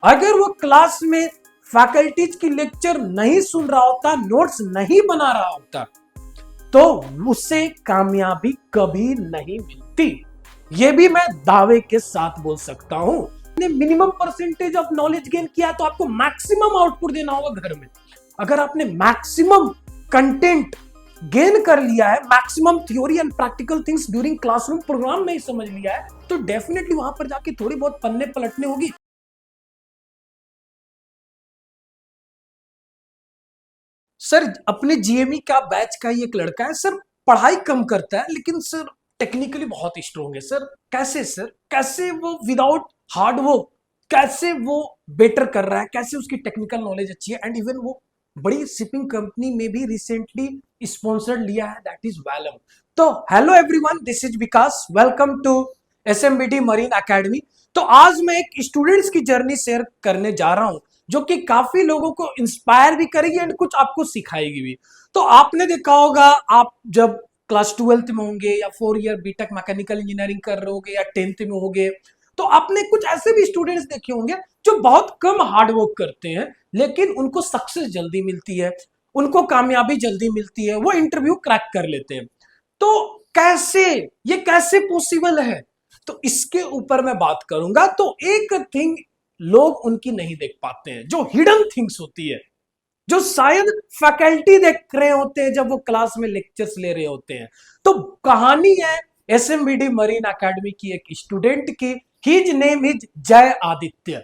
अगर वो क्लास में फैकल्टीज की लेक्चर नहीं सुन रहा होता, नोट्स नहीं बना रहा होता, तो उसे कामयाबी कभी नहीं मिलती। ये भी मैं दावे के साथ बोल सकता हूं। Minimum percentage of knowledge gain किया तो आपको मैक्सिमम आउटपुट देना होगा घर में। अगर आपने मैक्सिमम कंटेंट गेन कर लिया है, maximum theory and practical things during classroom program में ही समझ लिया है, तो डेफिनेटली वहां पर जाके थोड़ी बहुत पन्ने पलटने होगी। सर, अपने जीएमई का बैच का ही एक लड़का है सर, पढ़ाई कम करता है लेकिन सर टेक्निकली बहुत स्ट्रोंग है सर। कैसे सर, कैसे वो विदाउट हार्ड वर्क कैसे वो बेटर कर रहा है, कैसे उसकी टेक्निकल नॉलेज अच्छी है, एंड इवन वो बड़ी शिपिंग कंपनी में भी रिसेंटली स्पॉन्सर्ड लिया है, दैट इज वैलम। तो hello everyone, this is Vikas, welcome to SMBD marine academy. तो आज मैं एक स्टूडेंट्स की जर्नी शेयर करने जा रहा हूं जो कि काफी लोगों को इंस्पायर भी करेगी एंड कुछ आपको सिखाएगी भी। तो आपने देखा होगा, आप जब क्लास 12th में होंगे या 4 ईयर बीटेक मैकेनिकल इंजीनियरिंग कर रहे होगे या 10th में होंगे, तो आपने कुछ ऐसे भी स्टूडेंट्स देखे होंगे जो बहुत कम हार्ड वर्क करते हैं लेकिन उनको सक्सेस जल्दी मिलती है, उनको कामयाबी जल्दी मिलती है, वो इंटरव्यू क्रैक कर लेते हैं। तो कैसे, ये कैसे पॉसिबल है, तो इसके ऊपर मैं बात करूंगा। तो एक थिंग लोग उनकी नहीं देख पाते हैं, जो हिडन थिंग्स होती है, जो शायद फैकल्टी देख रहे होते हैं जब वो क्लास में लेक्चर्स ले रहे होते हैं। तो कहानी है एसएमबीडी मरीन एकेडमी की एक स्टूडेंट की। हिज नेम इज जय आदित्य।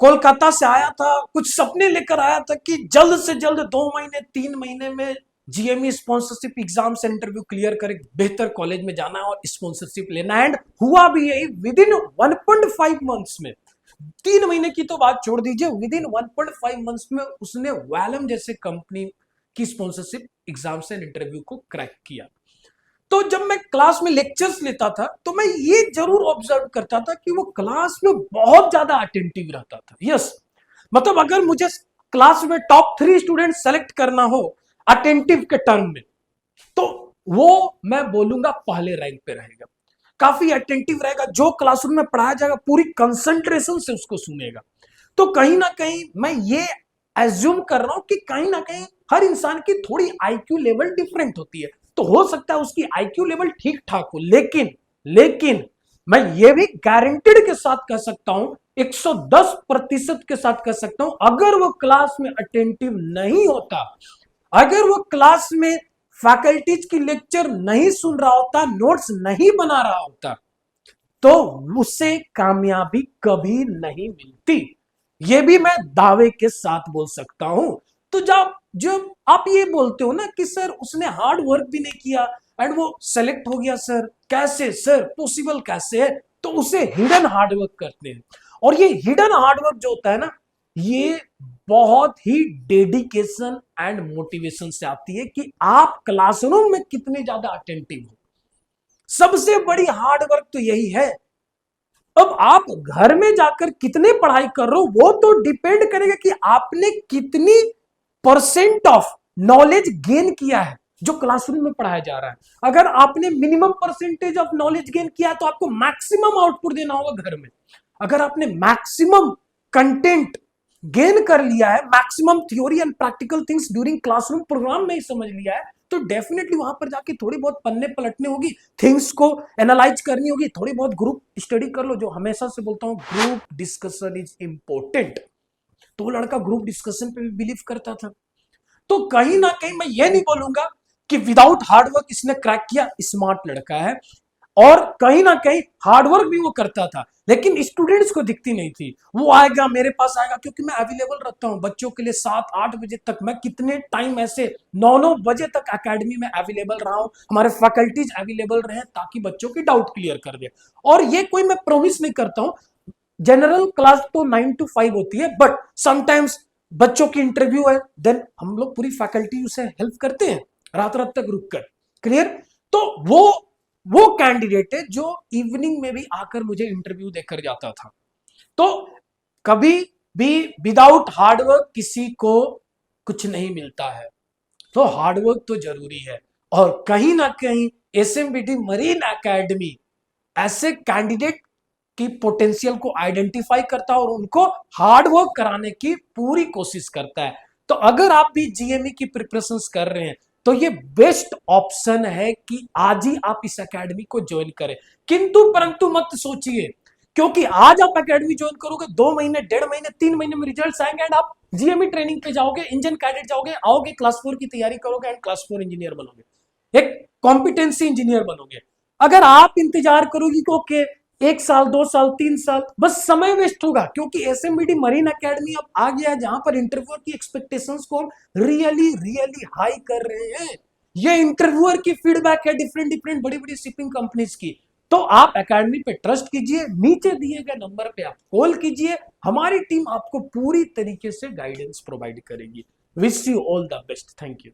कोलकाता से आया था, कुछ सपने लेकर आया था कि जल्द से जल्द 2 महीने 3 महीने में जीएमई स्पॉन्सरशिप एग्जाम से इंटरव्यू क्लियर कर बेहतर कॉलेज में जाना और स्पॉन्सरशिप लेना, एंड हुआ भी यही। विद इन 1.5 मंथ्स में, 3 महीने की तो बात छोड़ दीजिए, विद इन 1.5 मंथ्स में उसने वैलम जैसे कंपनी की स्पॉन्सरशिप एग्जाम से इंटरव्यू को क्रैक किया। तो जब मैं क्लास में लेक्चर्स लेता था तो मैं ये जरूर ऑब्जर्व करता था कि वो क्लास में बहुत ज्यादा अटेंटिव रहता था। यस, मतलब अगर मुझे क्लास में टॉप 3 स्टूडेंट सेलेक्ट करना हो अटेंटिव के टर्म में, तो वो मैं बोलूंगा पहले रैंक पे रहेगा। काफी अटेंटिव रहेगा, जो क्लासरूम में पढ़ाया जाएगा पूरी कंसंट्रेशन से उसको सुनेगा। तो कहीं ना कहीं मैं ये एज्यूम कर रहा हूं कि कहीं ना कहीं हर इंसान की थोड़ी आईक्यू लेवल डिफरेंट होती है। तो हो सकता है उसकी आईक्यू लेवल ठीक ठाक हो, लेकिन लेकिन मैं ये भी गारंटेड के साथ कह सकता हूं, 110% के साथ कह सकता हूं, अगर वो क्लास में अटेंटिव नहीं होता, अगर वो क्लास में फैकल्टीज की लेक्चर नहीं सुन रहा होता, नोट्स नहीं बना रहा होता, तो उसे कामयाबी कभी नहीं मिलती। ये भी मैं दावे के साथ बोल सकता हूं। तो जब जब आप ये बोलते हो ना कि सर उसने हार्ड वर्क भी नहीं किया एंड वो सेलेक्ट हो गया, सर कैसे, सर पॉसिबल कैसे है, तो उसे हिडन हार्ड वर्क करते हैं। और ये हिडन हार्ड वर्क जो होता है ना, ये बहुत ही डेडिकेशन एंड मोटिवेशन से आती है कि आप क्लासरूम में कितने ज्यादा अटेंटिव हो। सबसे बड़ी हार्ड वर्क तो यही है। अब आप घर में जाकर कितने पढ़ाई कर रहे हो वो तो डिपेंड करेगा कि आपने कितनी परसेंट ऑफ नॉलेज गेन किया है जो क्लासरूम में पढ़ाया जा रहा है। अगर आपने minimum percentage of knowledge gain किया है तो आपको मैक्सिमम आउटपुट देना होगा घर में। अगर आपने मैक्सिमम कंटेंट गेन कर लिया है, maximum theory and practical things during classroom program में ही समझ लिया है, तो डेफिनेटली वहां पर जाके थोड़ी बहुत पन्ने पलटने होगी, थिंग्स को एनालाइज करनी होगी, थोड़ी बहुत ग्रुप स्टडी कर लो। जो हमेशा से बोलता हूं, ग्रुप डिस्कशन इज इंपॉर्टेंट। तो वो लड़का ग्रुप डिस्कशन पे भी बिलीव करता था। तो कहीं ना कहीं मैं ये नहीं बोलूंगा कि विदाउट हार्डवर्क इसने क्रैक किया, स्मार्ट लड़का है। और कहीं ना कहीं हार्डवर्क भी वो करता था, लेकिन स्टूडेंट्स को दिखती नहीं थी। वो आएगा मेरे पास आएगा क्योंकि मैं अवेलेबल रहता हूं बच्चों के लिए 7-8 बजे तक। मैं कितने टाइम ऐसे 9-9 बजे तक एकेडमी में अवेलेबल रहा हूं, हमारे फैकल्टीज अवेलेबल रहे ताकि बच्चों की डाउट क्लियर कर दे। और ये कोई मैं प्रोमिस नहीं करता हूं, जनरल क्लास तो 9 to 5 होती है, बट समटाइम्स बच्चों की इंटरव्यू है, देन हम लोग पूरी फैकल्टी उसे हेल्प करते हैं रात रात तक रुक कर। क्लियर? तो वो कैंडिडेट है जो इवनिंग में भी आकर मुझे इंटरव्यू देकर जाता था। तो कभी भी विदाउट हार्डवर्क किसी को कुछ नहीं मिलता है, तो हार्डवर्क तो जरूरी है। और कहीं ना कहीं एसएमबीडी मरीन एकेडमी ऐसे कैंडिडेट की पोटेंशियल को आइडेंटिफाई करता है और उनको हार्ड वर्क कराने की पूरी कोशिश करता है। तो अगर आप भी जीएमई की प्रिपरेशंस कर रहे हैं तो ये बेस्ट ऑप्शन है कि आज ही आप इस एकेडमी को ज्वाइन करें। किंतु परंतु मत सोचिए, क्योंकि आज आप एकेडमी ज्वाइन करोगे 2 महीने, 1.5 महीने, 3 महीने में रिजल्ट आएंगे एंड आप जीएमई ट्रेनिंग पे जाओगे, इंजन कैडेट जाओगे, आओगे क्लास 4 की तैयारी करोगे एंड क्लास 4 इंजीनियर बनोगे, एक कॉम्पिटेंसी इंजीनियर बनोगे। अगर आप इंतजार करोगे कि ओके 1 साल, 2 साल, 3 साल, बस समय वेस्ट होगा, क्योंकि एसएमबीडी मरीन एकेडमी अब आ गया जहां पर इंटरव्यूअर की एक्सपेक्टेशंस को रियली रियली हाई कर रहे हैं। ये इंटरव्यूअर की फीडबैक है डिफरेंट डिफरेंट बड़ी बड़ी शिपिंग कंपनीज की। तो आप एकेडमी पे ट्रस्ट कीजिए, नीचे दिए गए नंबर पे आप कॉल कीजिए, हमारी टीम आपको पूरी तरीके से गाइडेंस प्रोवाइड करेगी। Wish you all the best. Thank you.